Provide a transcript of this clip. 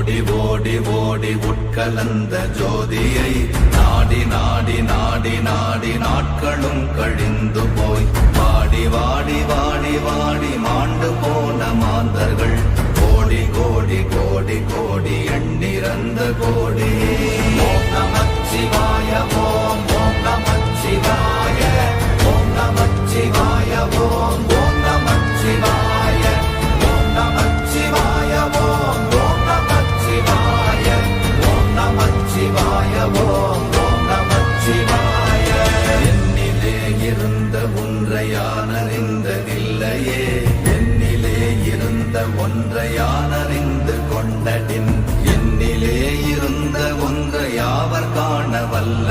ஓடி ஓடி ஓடி உட்கலந்த ஜோதியை நாடி நாடி நாடி நாடி நாட்களும் கழிந்து போய் வாடி வாடி வாடி வாடி மாண்டு போன மாந்தர்கள் கோடி கோடி கோடி கோடி எண்ணிறந்த கோடி. ஓம் நமச்சிவாய ஓம் ஓம் நமச்சிவாய ஓம் நமச்சிவாய ஓம் ஓம் நமச்சிவாய ஓம் நமச்சிவாய ஓம் ஓம் நமச்சிவாய ஓம் நமச்சிவாய ஓம் ஓம் நமச்சிவாய. என்னிலே இருந்த ஒன்றை யான் அறிந்ததில்லையே, என்னிலே இருந்த ஒன்றை யான் அறிந்து கொண்டடின், என்னிலே இருந்த ஒன்றை யாவர் காண வல்ல